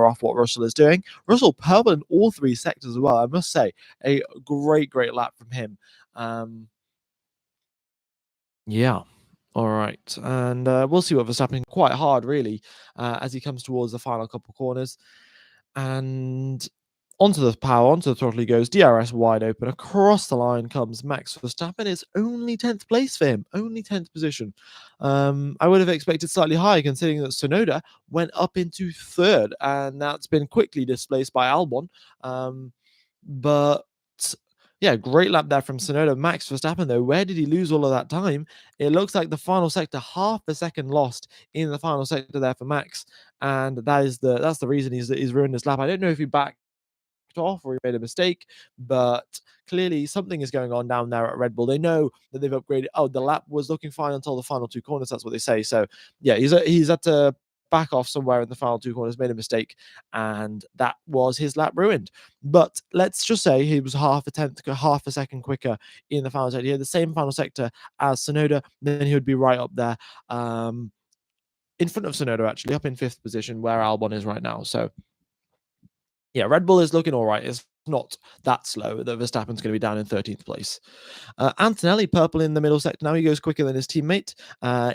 far off what Russell is doing. Russell purple in all three sectors as well. I must say, a great lap from him. Yeah. All right. And we'll see what Verstappen quite hard, really, as he comes towards the final couple corners. And onto the power, onto the throttle he goes. DRS wide open. Across the line comes Max Verstappen. It's only 10th place for him. Only 10th position. I would have expected slightly higher, considering that Tsunoda went up into third. And that's been quickly displaced by Albon. But yeah, great lap there from Tsunoda. Max Verstappen, though, where did he lose all of that time? It looks like the final sector, half a second lost in the final sector there for Max, and that's the reason he's ruined his lap. I don't know if he backed off or he made a mistake, but clearly something is going on down there at Red Bull. They know that they've upgraded. Oh, the lap was looking fine until the final two corners. That's what they say. So yeah, he's had to back off somewhere in the final two corners, made a mistake, and that was his lap ruined. But let's just say he was half a second quicker in the final sector. He had the same final sector as Tsunoda, then he would be right up there, in front of Tsunoda, actually, up in 5th position where Albon is right now. So yeah, Red Bull is looking all right. It's not that slow that Verstappen's going to be down in 13th place. Antonelli, purple in the middle sector. Now he goes quicker than his teammate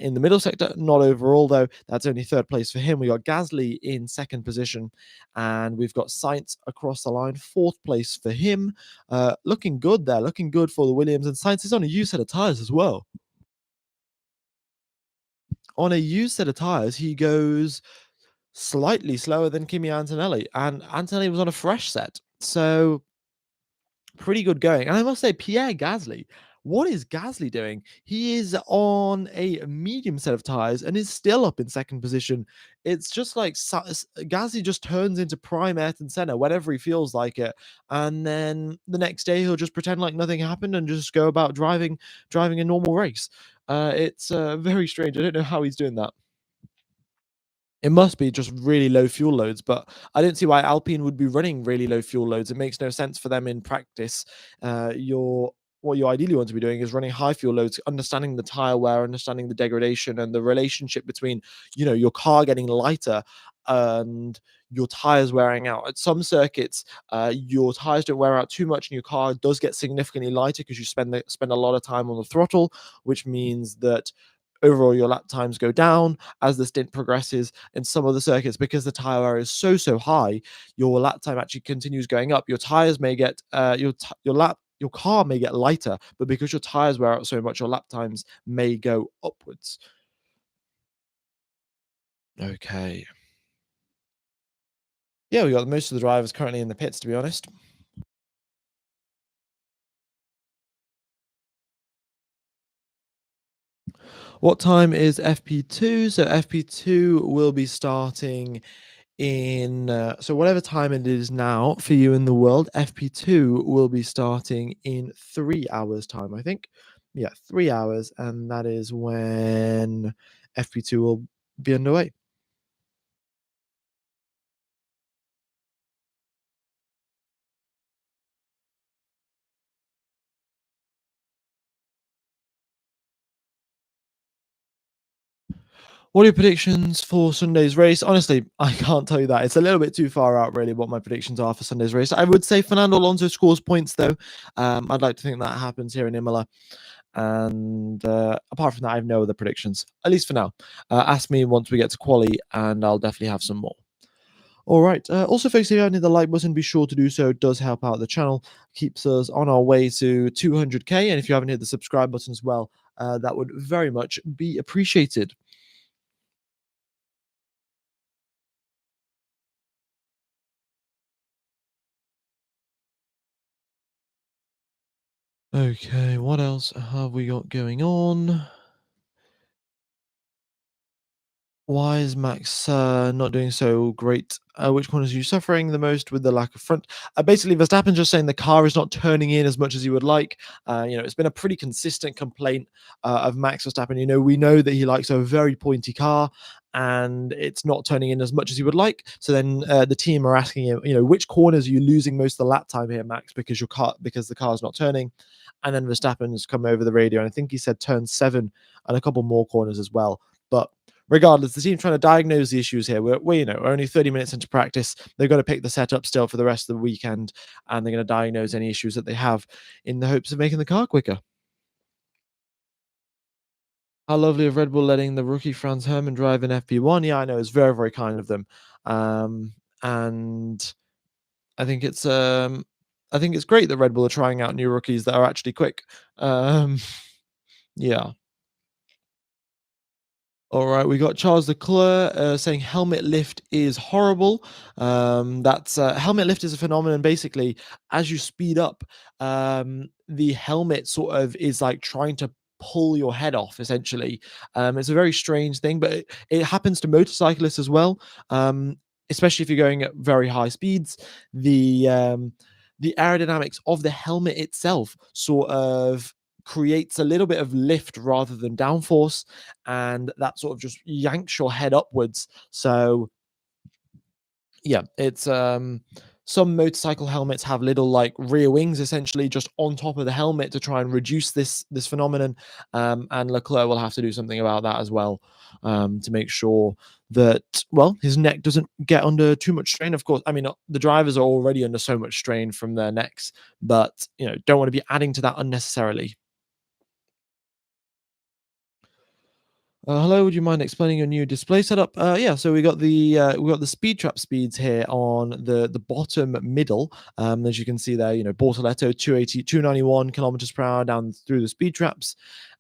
in the middle sector. Not overall, though. That's only 3rd place for him. We got Gasly in 2nd position. And we've got Sainz across the line. 4th place for him. Looking good there. Looking good for the Williams. And Sainz is on a used set of tyres as well. On a used set of tyres, he goes slightly slower than Kimi Antonelli, and Antonelli was on a fresh set. So pretty good going. And I must say, Pierre Gasly, what is Gasly doing? He is on a medium set of tires and is still up in 2nd position. It's just like Gasly just turns into prime Ayrton Senna whenever he feels like it, and then the next day he'll just pretend like nothing happened and just go about driving a normal race. It's very strange. I don't know how he's doing that. It must be just really low fuel loads, but I don't see why Alpine would be running really low fuel loads. It makes no sense for them in practice. What you ideally want to be doing is running high fuel loads, understanding the tire wear, understanding the degradation and the relationship between, your car getting lighter and your tires wearing out. At some circuits, your tires don't wear out too much, and your car does get significantly lighter because you spend a lot of time on the throttle, which means that overall your lap times go down as the stint progresses. In some of the circuits, because the tire wear is so high, your lap time actually continues going up. Your tires may get your car may get lighter, but because your tires wear out so much, your lap times may go upwards. Okay. Yeah, we got most of the drivers currently in the pits, to be honest. What time is FP2? So FP2 will be starting in so whatever time it is now for you in the world, FP2 will be starting in 3 hours time, I think. Yeah, 3 hours, and that is when FP2 will be underway. What are your predictions for Sunday's race? Honestly, I can't tell you that. It's a little bit too far out, really, what my predictions are for Sunday's race. I would say Fernando Alonso scores points, though. I'd like to think that happens here in Imola. And apart from that, I have no other predictions, at least for now. Ask me once we get to quali, and I'll definitely have some more. All right. Also, folks, if you haven't hit the like button, be sure to do so. It does help out the channel, keeps us on our way to 200k. And if you haven't hit the subscribe button as well, that would very much be appreciated. Okay, what else have we got going on? Why is Max not doing so great? Which corners are you suffering the most with the lack of front? Basically, Verstappen just saying the car is not turning in as much as he would like. It's been a pretty consistent complaint of Max Verstappen. We know that he likes a very pointy car, and it's not turning in as much as he would like. So then the team are asking him, which corners are you losing most of the lap time here, Max, because the car's not turning. And then Verstappen has come over the radio, and I think he said turn 7 and a couple more corners as well. But regardless, the team's trying to diagnose the issues here. We're only 30 minutes into practice. They've got to pick the setup still for the rest of the weekend, and they're going to diagnose any issues that they have in the hopes of making the car quicker. How lovely of Red Bull letting the rookie Franz Hermann drive in FP1. Yeah, I know, it's very, very kind of them. And I think it's great that Red Bull are trying out new rookies that are actually quick. Um, yeah. All right, we got Charles Leclerc saying helmet lift is horrible. That's helmet lift is a phenomenon. Basically, as you speed up, the helmet sort of is like trying to pull your head off. Essentially, it's a very strange thing, but it happens to motorcyclists as well. Especially if you're going at very high speeds. The aerodynamics of the helmet itself sort of creates a little bit of lift rather than downforce, and that sort of just yanks your head upwards. So yeah, it's some motorcycle helmets have little like rear wings essentially just on top of the helmet to try and reduce this phenomenon. And Leclerc will have to do something about that as well, to make sure that, well, his neck doesn't get under too much strain. Of course, I mean, the drivers are already under so much strain from their necks, but don't want to be adding to that unnecessarily. Hello, would you mind explaining your new display setup? Yeah, so we got the speed trap speeds here on the bottom middle. As you can see there, Bortoletto 291 kilometers per hour down through the speed traps,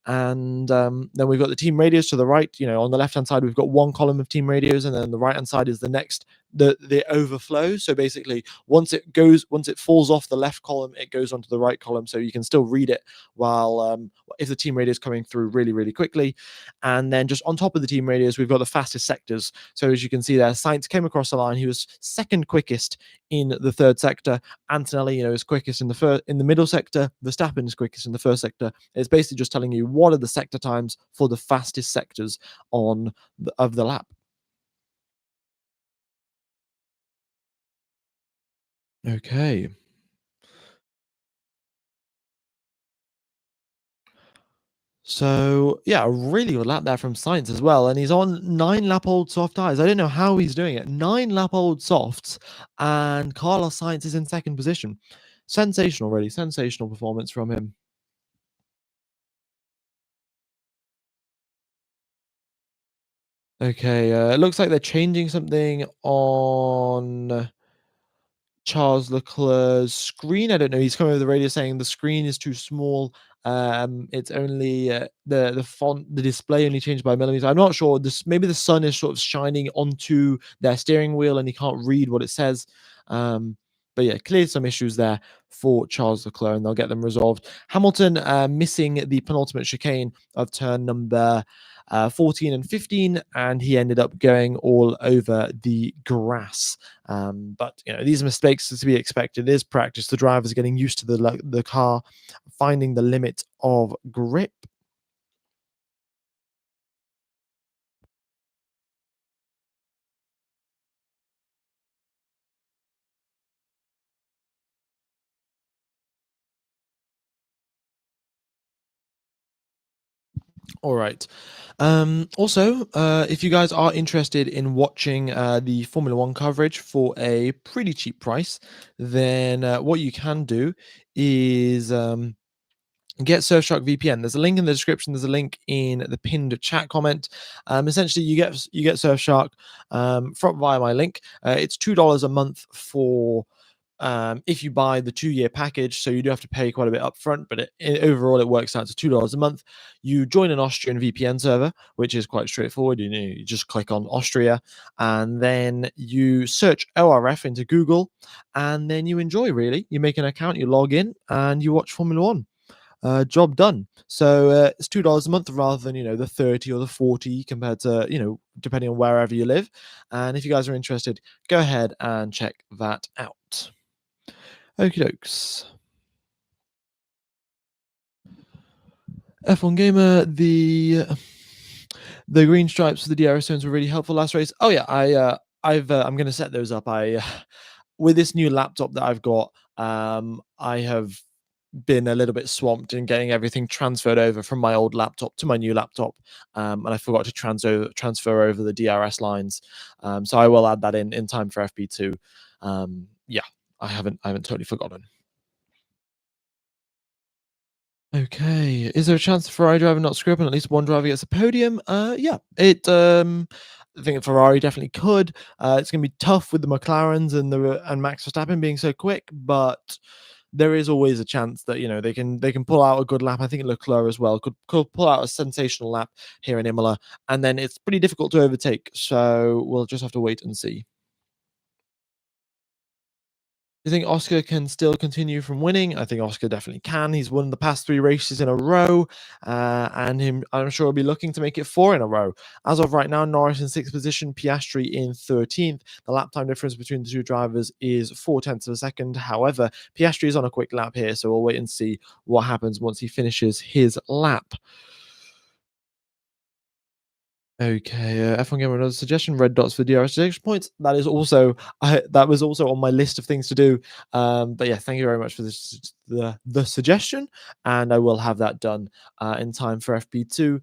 and then we've got the team radios to the right. On the left hand side, we've got one column of team radios, and then the right hand side is the next the overflow. So basically, once it falls off the left column, it goes onto the right column, so you can still read it while if the team radio is coming through really really quickly. And then just on top of the team radios, we've got the fastest sectors. So as you can see there, Sainz came across the line. He was second quickest in the third sector. Antonelli, is quickest in the middle sector. Verstappen is quickest in the first sector. It's basically just telling you what are the sector times for the fastest sectors of the lap. Okay. So yeah, a really good lap there from Sainz as well, and he's on 9 lap old soft tires. I don't know how he's doing it. 9 lap old softs, and Carlos Sainz is in second position. Sensational, really sensational performance from him. Okay, it looks like they're changing something on Charles Leclerc's screen. I don't know. He's coming over the radio saying the screen is too small. It's only the font, the display only changed by millimeters. I'm not sure. This maybe the sun is sort of shining onto their steering wheel and he can't read what it says. But yeah, clearly some issues there for Charles Leclerc, and they'll get them resolved. Hamilton missing the penultimate chicane of turn number 14 and 15, and he ended up going all over the grass. But these mistakes are to be expected. It is practice. The drivers are getting used to the car, finding the limit of grip. All right. Also, if you guys are interested in watching the Formula One coverage for a pretty cheap price, then what you can do is get Surfshark VPN. There's a link in the description. There's a link in the pinned chat comment. Essentially, you get Surfshark from via my link. It's $2 a month for if you buy the 2-year package, so you do have to pay quite a bit upfront, but overall it works out to $2 a month. You join an Austrian VPN server, which is quite straightforward. You just click on Austria, and then you search ORF into Google, and then you enjoy. Really, you make an account, you log in, and you watch Formula One. Job done. So it's $2 a month rather than the 30 or the 40 compared to depending on wherever you live. And if you guys are interested, go ahead and check that out. Okie dokes. F1 Gamer, the green stripes for the DRS zones were really helpful last race. Oh yeah, I'm going to set those up. With this new laptop that I've got, I have been a little bit swamped in getting everything transferred over from my old laptop to my new laptop, and I forgot to transfer over the DRS lines. So I will add that in time for FP2. Yeah, I haven't totally forgotten. Okay. Is there a chance the Ferrari driver not screw up and at least one driver gets a podium? Yeah. I think Ferrari definitely could. It's going to be tough with the McLarens and Max Verstappen being so quick, but there is always a chance that they can pull out a good lap. I think Leclerc as well could pull out a sensational lap here in Imola, and then it's pretty difficult to overtake. So we'll just have to wait and see. You think Oscar can still continue from winning? I think Oscar definitely can. He's won the past 3 races in a row, and I'm sure he'll be looking to make it 4 in a row. As of right now, Norris in sixth position, Piastri in 13th. The lap time difference between the two drivers is 4 tenths of a second. However, Piastri is on a quick lap here, so we'll wait and see what happens once he finishes his lap. Okay, F1 Gamer, another suggestion: red dots for DRS detection points. That was also on my list of things to do. But yeah, thank you very much for the suggestion, and I will have that done in time for FP2.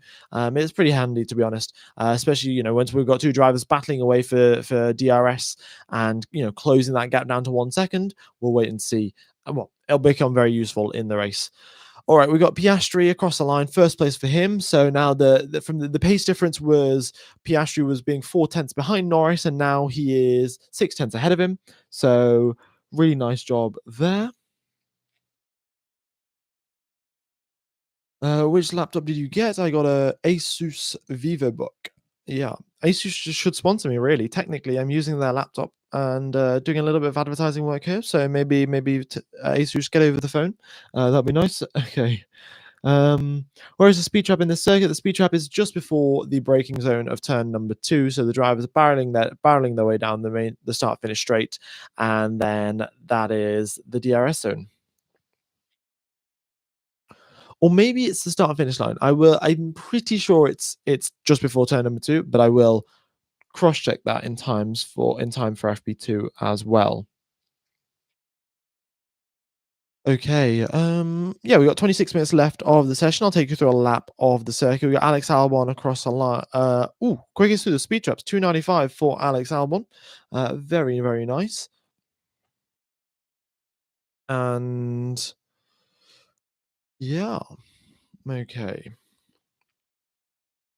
It's pretty handy, to be honest, especially once we've got two drivers battling away for DRS and closing that gap down to 1 second. We'll wait and see. Well, it'll become very useful in the race. All right, we got Piastri across the line, first place for him. So now the pace difference was Piastri was being 4 tenths behind Norris, and now he is 6 tenths ahead of him. So really nice job there. Which laptop did you get? I got a Asus VivoBook. Yeah, Asus should sponsor me. Really, technically, I'm using their laptop and doing a little bit of advertising work here. So maybe Asus get over the phone. That'd be nice. Okay. Whereas the speed trap in the circuit, the speed trap is just before the braking zone of turn number 2. So the drivers are barreling their way down the start finish straight, and then that is the DRS zone. Or maybe it's the start finish line. I'm pretty sure it's just before turn number 2, but I will cross check that in time for FP2 as well. Okay. Yeah, we got 26 minutes left of the session. I'll take you through a lap of the circuit. We got Alex Albon across the line. Quickest through the speed traps, 295 for Alex Albon. Very, very nice. And yeah, okay.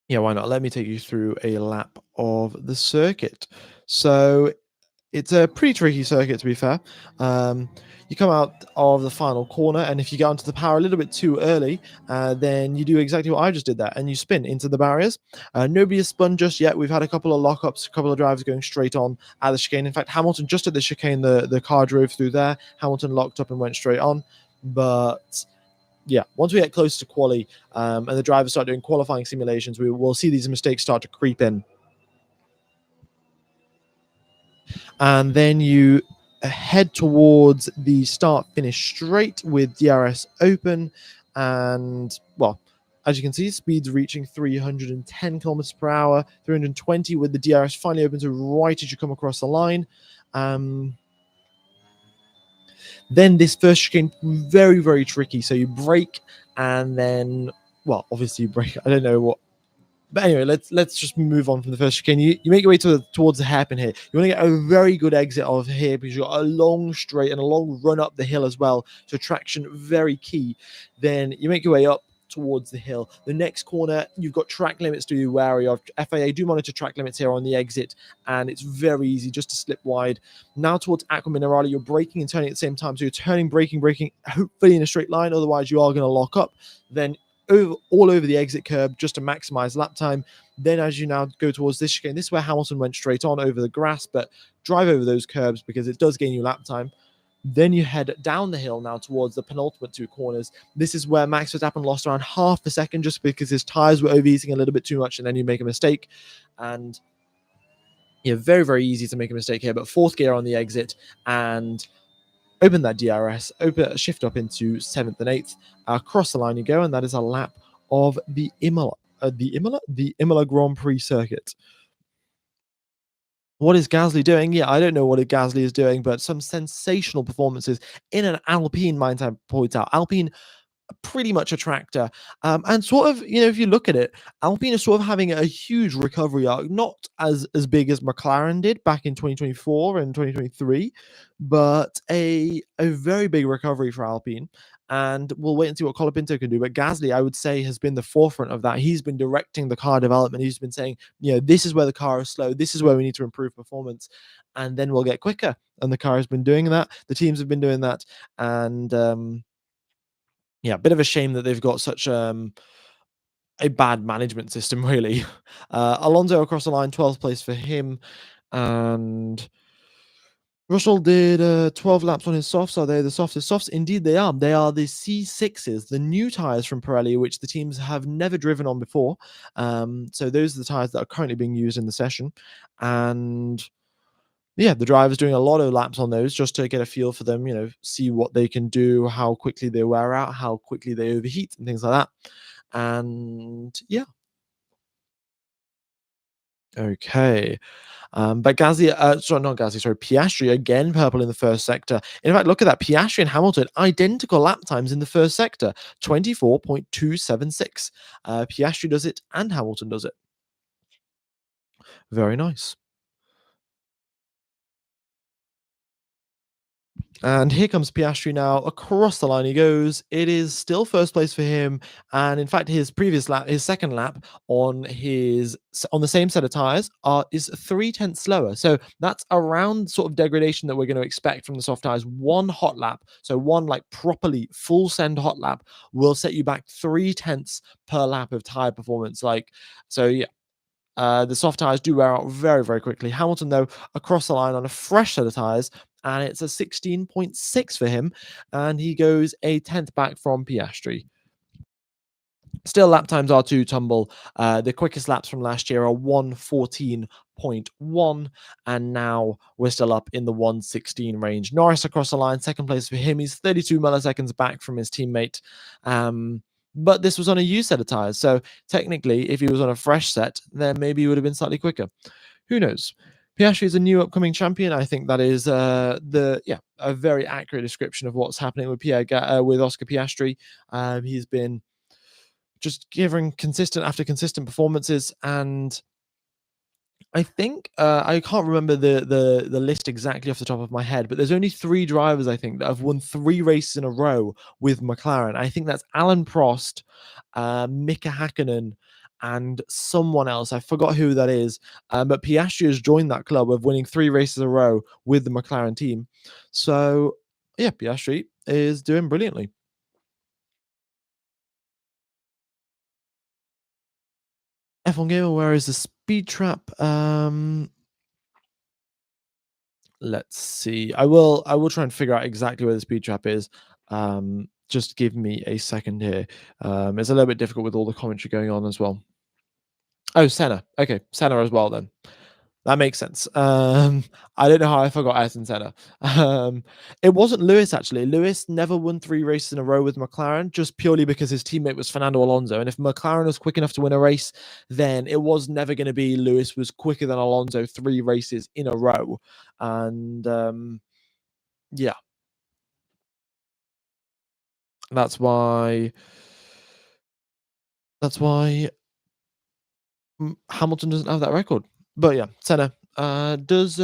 Yeah, why not? Let me take you through a lap of the circuit. So it's a pretty tricky circuit, to be fair. You come out of the final corner, and if you get onto the power a little bit too early, then you do exactly what I just did there, and you spin into the barriers. Nobody has spun just yet. We've had a couple of lockups, a couple of drivers going straight on at the chicane. In fact, Hamilton just at the chicane, the car drove through there. Hamilton locked up and went straight on. But yeah, once we get close to quali and the drivers start doing qualifying simulations, we will see these mistakes start to creep in. And then you head towards the start finish straight with DRS open, and well, as you can see, speeds reaching 310 kilometers per hour, 320 with the DRS finally open to right as you come across the line. Then this first chicane, very, very tricky. So you brake, and then, well, obviously you brake. I don't know what. But anyway, let's just move on from the first chicane. You make your way towards the hairpin here. You want to get a very good exit of here because you've got a long straight and a long run up the hill as well. So traction very key. Then you make your way up towards the hill. The next corner, you've got track limits to be wary of. FIA do monitor track limits here on the exit, and it's very easy just to slip wide. Now towards Aqua Minerale, you're braking and turning at the same time. So you're turning, braking, hopefully in a straight line. Otherwise, you are going to lock up. Then all over the exit curb just to maximize lap time. Then as you now go towards this chicane, this is where Hamilton went straight on over the grass, but drive over those curbs because it does gain you lap time. Then you head down the hill now towards the penultimate two corners. This is where Max Verstappen lost around half a second just because his tires were overheating a little bit too much, and then you make a mistake. And yeah, very, very easy to make a mistake here, but fourth gear on the exit and open that DRS, shift up into 7th and 8th. Across the line you go, and that is a lap of the Imola Grand Prix circuit. What is Gasly doing? Yeah, I don't know what Gasly is doing, but some sensational performances in an Alpine, mind I point out. Alpine pretty much a tractor. And sort of, if you look at it, Alpine is sort of having a huge recovery arc, not as big as McLaren did back in 2024 and 2023, but a very big recovery for Alpine. And we'll wait and see what Colapinto can do. But Gasly, I would say, has been the forefront of that. He's been directing the car development. He's been saying, this is where the car is slow. This is where we need to improve performance. And then we'll get quicker. And the car has been doing that. The teams have been doing that. And yeah, bit of a shame that they've got such a bad management system, really. Alonso across the line, 12th place for him, and Russell did 12 laps on his softs. Are they the softest softs? Indeed, they are. They are the C6s, the new tires from Pirelli, which the teams have never driven on before. So those are the tires that are currently being used in the session, and yeah, the driver's doing a lot of laps on those just to get a feel for them, see what they can do, how quickly they wear out, how quickly they overheat, and things like that. And yeah, okay. But Gasly, sorry, not Gasly, sorry, Piastri again, purple in the first sector. In fact, look at that. Piastri and Hamilton, identical lap times in the first sector, 24.276. Piastri does it and Hamilton does it. Very nice. And here comes Piastri now. Across the line he goes. It is still first place for him. And in fact, his previous lap, his second lap on the same set of tires is 3/10 slower. So that's around sort of degradation that we're going to expect from the soft tires. One hot lap, so one like properly full send hot lap, will set you back 3/10 per lap of tire performance. So yeah, the soft tires do wear out very, very quickly. Hamilton, though, across the line on a fresh set of tires, and it's a 16.6 for him, and he goes a tenth back from Piastri. Still, lap times are too tumble. The quickest laps from last year are 1:14.1, and now we're still up in the 1:16 range. Norris across the line, second place for him. He's 32 milliseconds back from his teammate. But this was on a used set of tires, so technically, if he was on a fresh set, then maybe he would have been slightly quicker. Who knows? Piastri is a new upcoming champion. I think that is a very accurate description of what's happening with with Oscar Piastri. He's been just giving consistent after consistent performances, and I think I can't remember the list exactly off the top of my head, but there's only 3 drivers I think that have won 3 races in a row with McLaren. I think that's Alan Prost, Mika Hakkinen, and someone else. I forgot who that is. But Piastri has joined that club of winning 3 races in a row with the McLaren team. So yeah, Piastri is doing brilliantly. F1 Gamer, where is the speed trap? Let's see. I will try and figure out exactly where the speed trap is. Just give me a second here. It's a little bit difficult with all the commentary going on as well. Oh, Senna. Okay, Senna as well then. That makes sense. I don't know how I forgot Ayrton Senna. It wasn't Lewis actually. Lewis never won 3 races in a row with McLaren, just purely because his teammate was Fernando Alonso. And if McLaren was quick enough to win a race, then it was never going to be Lewis was quicker than Alonso 3 races in a row. And yeah, that's why. That's why Hamilton doesn't have that record. But yeah, Senna. Does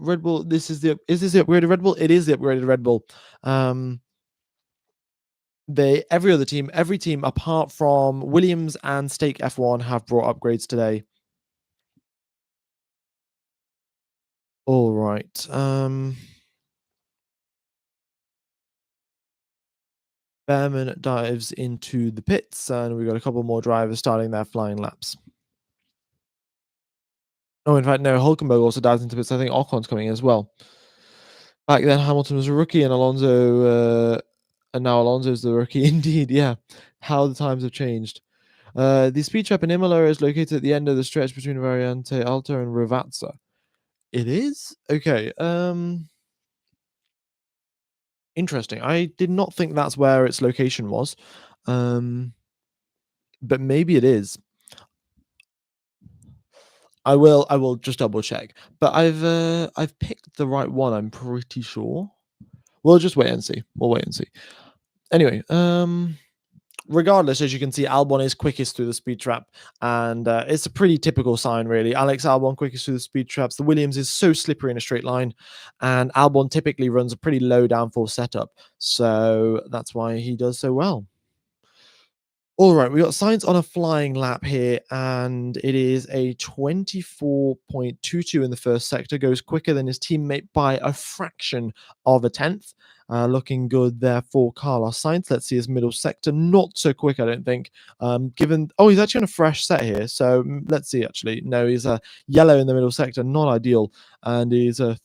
Red Bull? Is this the upgraded Red Bull? It is the upgraded Red Bull. Um, every team apart from Williams and Stake F1 have brought upgrades today. All right. Behrman dives into the pits, and we've got a couple more drivers starting their flying laps. Oh, in fact, no, Hulkenberg also dives into pits. I think Ocon's coming in as well. Back then, Hamilton was a rookie, and and now Alonso's the rookie. Indeed, yeah. How the times have changed. The speed trap in Imola is located at the end of the stretch between Variante Alto and Ravazza. It is? Okay. Interesting. I did not think that's where its location was. But maybe it is. I will just double check. But I've picked the right one, I'm pretty sure. We'll just wait and see. We'll wait and see. Anyway, regardless, as you can see, Albon is quickest through the speed trap, and it's a pretty typical sign, really. Alex Albon quickest through the speed traps. The Williams is so slippery in a straight line, and Albon typically runs a pretty low downforce setup, so that's why he does so well. All right, we got Sainz on a flying lap here, and it is a 24.22 in the first sector. Goes quicker than his teammate by a fraction of a tenth. Looking good there for Carlos Sainz. Let's see his middle sector. Not so quick, I don't think. He's actually on a fresh set here. So let's see. Actually, no, he's a yellow in the middle sector. Not ideal, and he's a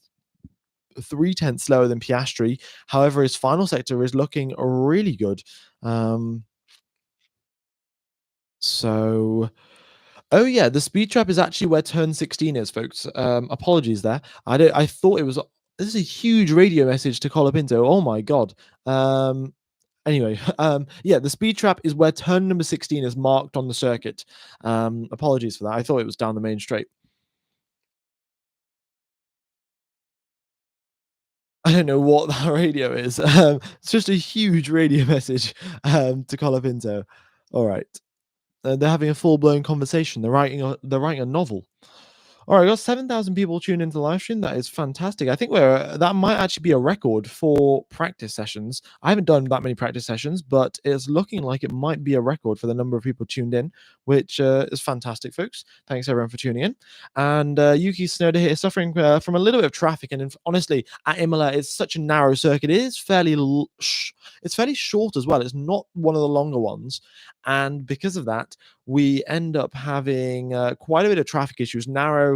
3/10 slower than Piastri. However, his final sector is looking really good. Um, so Oh yeah, the speed trap is actually where turn 16 is, folks. Apologies there. I thought it was. This is a huge radio message to Colapinto. Oh my god. Um, anyway, yeah, the speed trap is where turn number 16 is marked on the circuit. Apologies for that. I thought it was down the main straight. I don't know what that radio is. It's just a huge radio message to Colapinto. All right. They're having a full blown conversation. They're writing a novel. All right, got 7,000 people tuned into the live stream. That is fantastic. I think that might actually be a record for practice sessions. I haven't done that many practice sessions, but it's looking like it might be a record for the number of people tuned in, which is fantastic, folks. Thanks everyone for tuning in. And Yuki Tsunoda here is suffering from a little bit of traffic, and honestly, at Imola, it's such a narrow circuit. It is it's fairly short as well. It's not one of the longer ones, and because of that, we end up having quite a bit of traffic issues. Narrow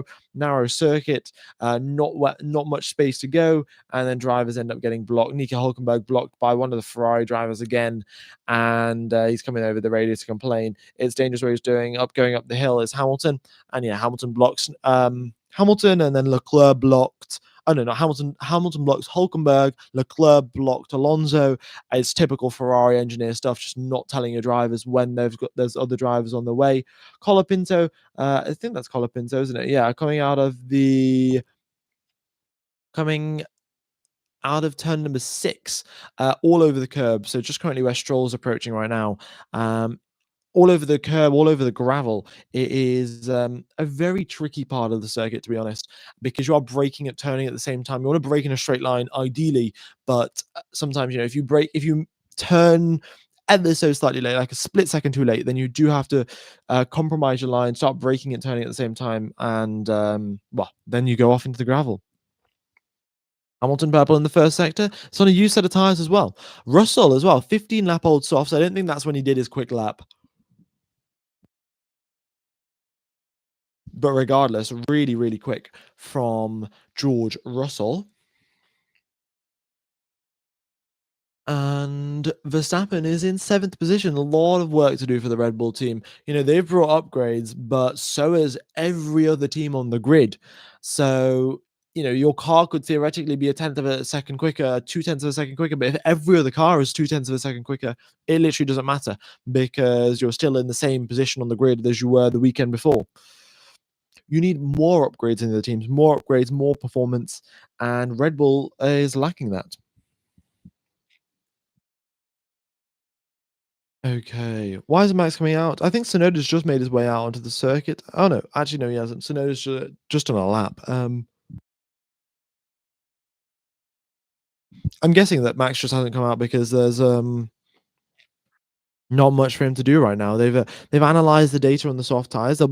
circuit, not much space to go, and then drivers end up getting blocked. Nico Hulkenberg blocked by one of the Ferrari drivers again, and he's coming over the radio to complain. It's dangerous what he's doing. Going up the hill is Hamilton, and yeah, Hamilton blocks Hamilton, and then Leclerc blocked. Oh no, not Hamilton. Hamilton blocks Hulkenberg. Leclerc blocked Alonso. It's typical Ferrari engineer stuff, just not telling your drivers when there's other drivers on the way. Colapinto, I think that's Colapinto, isn't it? Yeah, coming out of turn number 6, all over the curb. So just currently where Stroll's approaching right now. Um, all over the curb, all over the gravel. It is a very tricky part of the circuit, to be honest, because you are braking and turning at the same time. You want to brake in a straight line, ideally, but sometimes, if you turn ever so slightly late, like a split second too late, then you do have to compromise your line, start braking and turning at the same time, and well, then you go off into the gravel. Hamilton purple in the first sector. It's on a used set of tyres as well. Russell as well, 15 lap old softs. I don't think that's when he did his quick lap. But regardless, really, really quick from George Russell. And Verstappen is in 7th position. A lot of work to do for the Red Bull team. They've brought upgrades, but so has every other team on the grid. So, your car could theoretically be a tenth of a second quicker, 2/10 of a second quicker. But if every other car is 2/10 of a second quicker, it literally doesn't matter because you're still in the same position on the grid as you were the weekend before. You need more upgrades in the teams, more upgrades, more performance, and Red Bull is lacking that. Okay, why is Max coming out? I think Tsunoda's just made his way out onto the circuit. Oh no, actually no, he hasn't. Tsunoda's just on a lap. I'm guessing that Max just hasn't come out because there's not much for him to do right now. They've analyzed the data on the soft tires. They'll